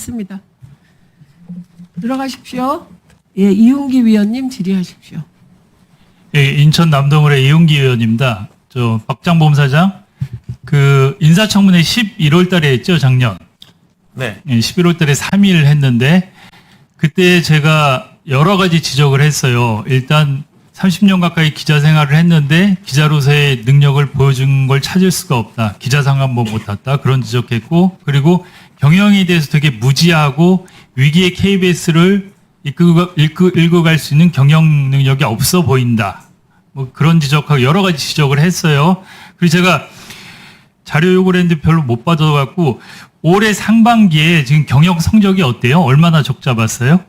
있습니다. 들어가십시오. 예, 이윤기 위원님 질의하십시오. 예, 인천 남동을의 이윤기 의원입니다. 저 박장범 사장 그 인사청문회 11월 달에 했죠, 작년. 네. 예, 11월 달에 3일 했는데 그때 제가 여러 가지 지적을 했어요. 일단 30년 가까이 기자 생활을 했는데 기자로서의 능력을 보여준 걸 찾을 수가 없다. 기자상 한번 못 탔다. 그런 지적했고, 그리고 경영에 대해서 되게 무지하고 위기의 KBS를 이끌고 갈 수 있는 경영 능력이 없어 보인다. 뭐 그런 지적하고 여러 가지 지적을 했어요. 그리고 제가 자료 요구를 했는데 별로 못 받아갖고 올해 상반기에 지금 경영 성적이 어때요? 얼마나 적자 봤어요?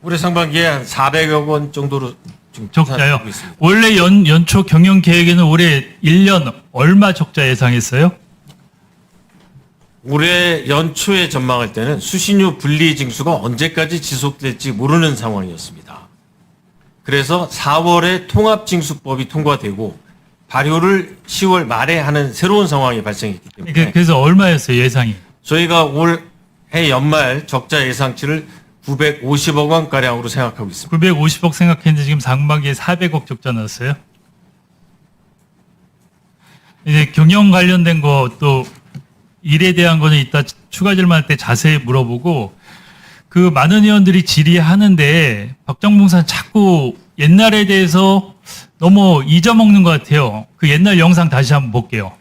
올해 상반기에 한 400억 원 정도로 지금 적자요. 계산하고 있습니다. 원래 연초 경영 계획에는 올해 1년 얼마 적자 예상했어요? 올해 연초에 전망할 때는 수신료 분리 징수가 언제까지 지속될지 모르는 상황이었습니다. 그래서 4월에 통합징수법이 통과되고 발효를 10월 말에 하는 새로운 상황이 발생했기 때문에 그래서 얼마였어요, 예상이? 저희가 올해 연말 적자 예상치를 950억 원가량으로 생각하고 있습니다. 950억 생각했는데 지금 상반기에 400억 적자 났어요. 이제 경영 관련된 거 또 일에 대한 거는 이따 추가 질문할 때 자세히 물어보고, 그 많은 의원들이 질의하는데 박정봉사는 자꾸 옛날에 대해서 너무 잊어먹는 것 같아요. 그 옛날 영상 다시 한번 볼게요.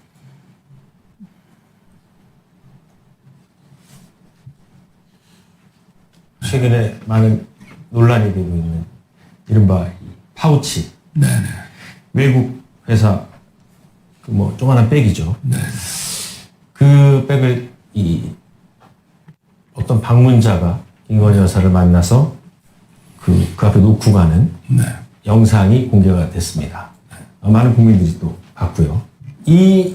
최근에 많은 논란이 되고 있는 이른바 파우치. 네네. 외국 회사 그 뭐 조그만한 백이죠. 네. 그 백을 어떤 방문자가 김건희 여사를 만나서 그 앞에 놓고 가는 네. 영상이 공개가 됐습니다. 많은 국민들이 또 봤고요. 이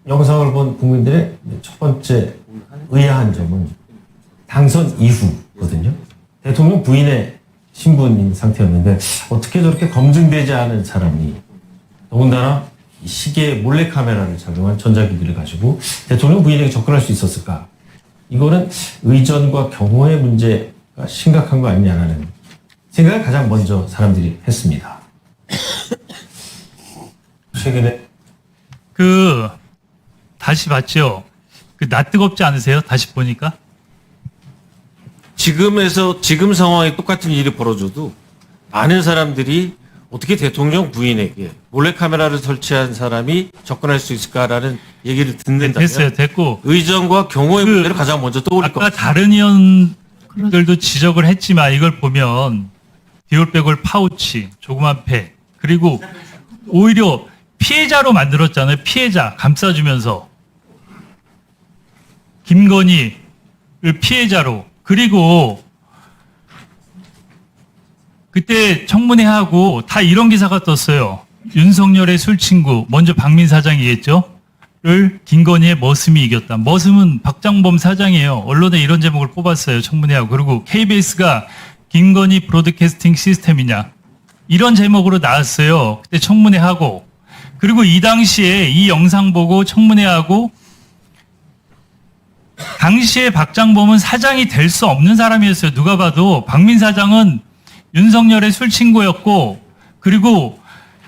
영상을 본 국민들의 첫 번째 의아한 점은 당선 이후거든요. 대통령 부인의 신분인 상태였는데 어떻게 저렇게 검증되지 않은 사람이, 더군다나 시계에 몰래카메라를 착용한 전자기기를 가지고 대통령 부인에게 접근할 수 있었을까? 이거는 의전과 경호의 문제가 심각한 거 아니냐라는 생각을 가장 먼저 사람들이 했습니다. 최근에 다시 봤죠? 나 뜨겁지 않으세요? 다시 보니까? 지금 상황에 똑같은 일이 벌어져도 많은 사람들이 어떻게 대통령 부인에게 몰래카메라를 설치한 사람이 접근할 수 있을까라는 얘기를 듣는다면 됐어요. 됐고. 의전과 경호의 문제를 가장 먼저 떠올릴 것 아까 같습니다. 다른 의원들도 지적을 했지만 이걸 보면 디올백을 파우치, 조그만 팩, 그리고 오히려 피해자로 만들었잖아요. 피해자 감싸주면서 김건희를 피해자로. 그리고 그때 청문회하고 다 이런 기사가 떴어요. 윤석열의 술친구, 먼저 박민 사장이겠죠? 를 김건희의 머슴이 이겼다. 머슴은 박장범 사장이에요. 언론에 이런 제목을 뽑았어요. 청문회하고. 그리고 KBS가 김건희 브로드캐스팅 시스템이냐. 이런 제목으로 나왔어요. 그때 청문회하고. 그리고 이 당시에 이 영상 보고 청문회하고 당시에 박장범은 사장이 될 수 없는 사람이었어요. 누가 봐도. 박민 사장은 윤석열의 술친구였고, 그리고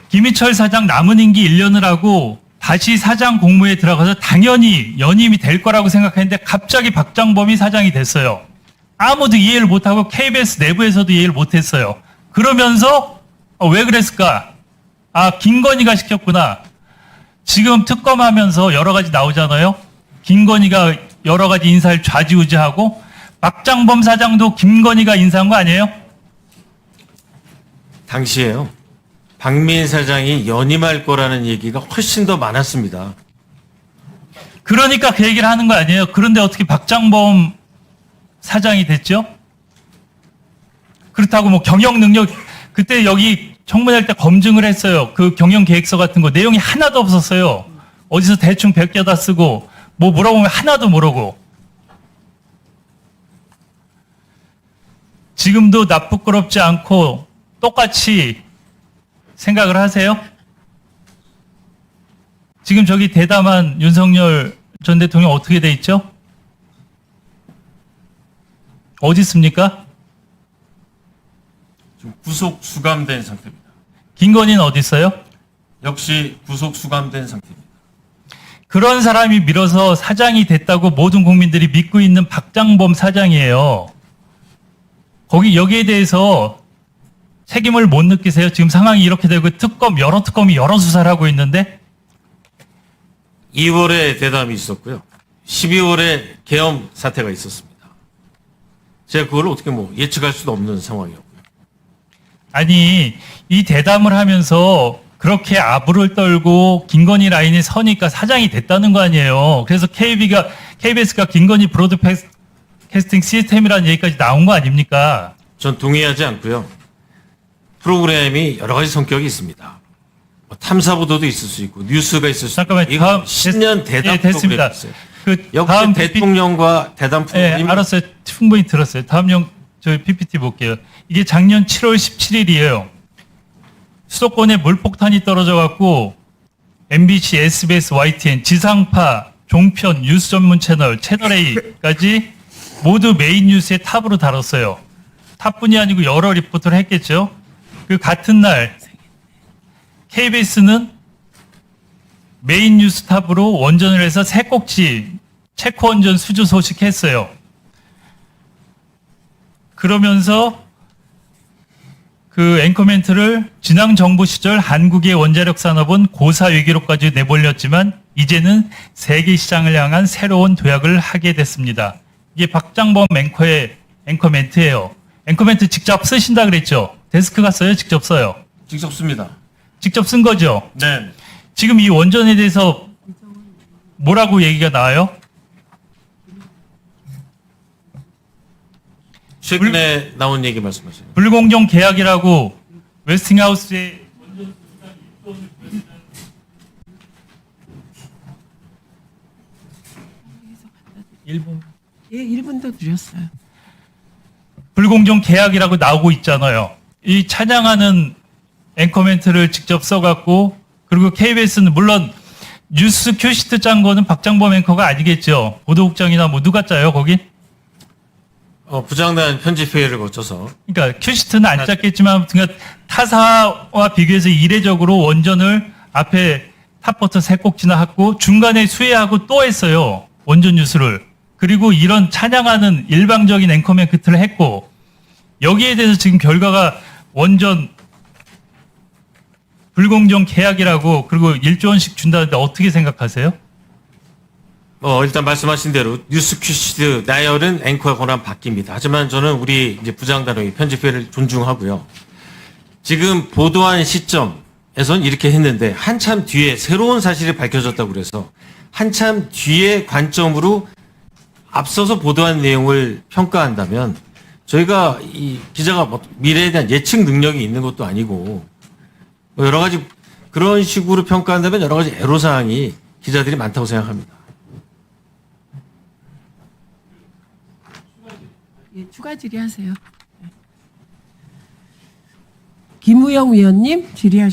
김희철 사장 남은 임기 1년을 하고 다시 사장 공무에 들어가서 당연히 연임이 될 거라고 생각했는데 갑자기 박장범이 사장이 됐어요. 아무도 이해를 못하고 KBS 내부에서도 이해를 못했어요. 그러면서 왜 그랬을까? 김건희가 시켰구나. 지금 특검하면서 여러 가지 나오잖아요. 김건희가 여러 가지 인사를 좌지우지하고 박장범 사장도 김건희가 인사한 거 아니에요? 당시에요. 박민 사장이 연임할 거라는 얘기가 훨씬 더 많았습니다. 그러니까 그 얘기를 하는 거 아니에요? 그런데 어떻게 박장범 사장이 됐죠? 그렇다고 뭐 경영 능력, 그때 여기 청문회할 때 검증을 했어요. 그 경영 계획서 같은 거 내용이 하나도 없었어요. 어디서 대충 베껴다 쓰고 뭐 물어보면 하나도 모르고. 지금도 나 부끄럽지 않고 똑같이 생각을 하세요? 지금 저기 대담한 윤석열 전 대통령 어떻게 돼 있죠? 어디 있습니까? 지금 구속 수감된 상태입니다. 김건희는 어디 있어요? 역시 구속 수감된 상태입니다. 그런 사람이 밀어서 사장이 됐다고 모든 국민들이 믿고 있는 박장범 사장이에요. 여기에 대해서 책임을 못 느끼세요? 지금 상황이 이렇게 되고 여러 특검이 여러 수사를 하고 있는데 2월에 대담이 있었고요. 12월에 계엄 사태가 있었습니다. 제가 그걸 어떻게 예측할 수도 없는 상황이었고요. 아니 이 대담을 하면서 그렇게 아부를 떨고 김건희 라인에 서니까 사장이 됐다는 거 아니에요. 그래서 KBS가 김건희 브로드캐스팅 시스템이라는 얘기까지 나온 거 아닙니까? 전 동의하지 않고요. 프로그램이 여러 가지 성격이 있습니다. 탐사 보도도 있을 수 있고 뉴스가 있을 수 있고. 잠깐만요. 이거 10년 대담 예, 됐습니다. 프로그램이 있어요. 그 역대 다음 대통령과 대담 프로그램이 알았어요. 충분히 들었어요. 다음 저희 PPT 볼게요. 이게 작년 7월 17일이에요. 수도권에 물폭탄이 떨어져 갖고 MBC, SBS, YTN, 지상파, 종편, 뉴스 전문 채널 A까지 모두 메인 뉴스의 탑으로 다뤘어요. 탑뿐이 아니고 여러 리포트를 했겠죠. 그 같은 날 KBS는 메인 뉴스 탑으로 원전을 해서 새 꼭지 체코 원전 수주 소식했어요. 그러면서 그 앵커 멘트를 지난 정부 시절 한국의 원자력 산업은 고사 위기로까지 내몰렸지만 이제는 세계 시장을 향한 새로운 도약을 하게 됐습니다. 이게 박장범 앵커의 앵커 멘트예요. 앵커 멘트 직접 쓰신다 그랬죠? 데스크가 써요? 직접 써요? 직접 씁니다. 직접 쓴 거죠? 네. 지금 이 원전에 대해서 뭐라고 얘기가 나와요? 최근에 나온 얘기 말씀하세요. 불공정 계약이라고 웨스팅하우스의 일본 예, 1분 더 드렸어요. 불공정 계약이라고 나오고 있잖아요. 이 찬양하는 앵커 멘트를 직접 써갖고 그리고 KBS는 물론 뉴스 큐시트 짠 거는 박장범 앵커가 아니겠죠. 보도국장이나 뭐 누가 짜요 거기? 부장단 편집회의를 거쳐서 그러니까 큐시트는 안 짰겠지만 그러니까 타사와 비교해서 이례적으로 원전을 앞에 탑버터 세 꼭지나 하고 중간에 수혜하고 또 했어요. 원전 뉴스를. 그리고 이런 찬양하는 일방적인 앵커맨 그트를 했고 여기에 대해서 지금 결과가 원전 불공정 계약이라고 그리고 1조 원씩 준다는데 어떻게 생각하세요? 일단 말씀하신 대로 뉴스 큐시트 나열은 앵커의 권한 바뀝니다. 하지만 저는 우리 이제 부장단의 편집회를 존중하고요. 지금 보도한 시점에선 이렇게 했는데 한참 뒤에 새로운 사실이 밝혀졌다고 그래서 한참 뒤에 관점으로 앞서서 보도한 내용을 평가한다면 저희가 이 기자가 미래에 대한 예측 능력이 있는 것도 아니고 여러 가지 그런 식으로 평가한다면 여러 가지 애로사항이 기자들이 많다고 생각합니다. 예, 추가 질의하세요. 김우영 위원님 질의하십시오.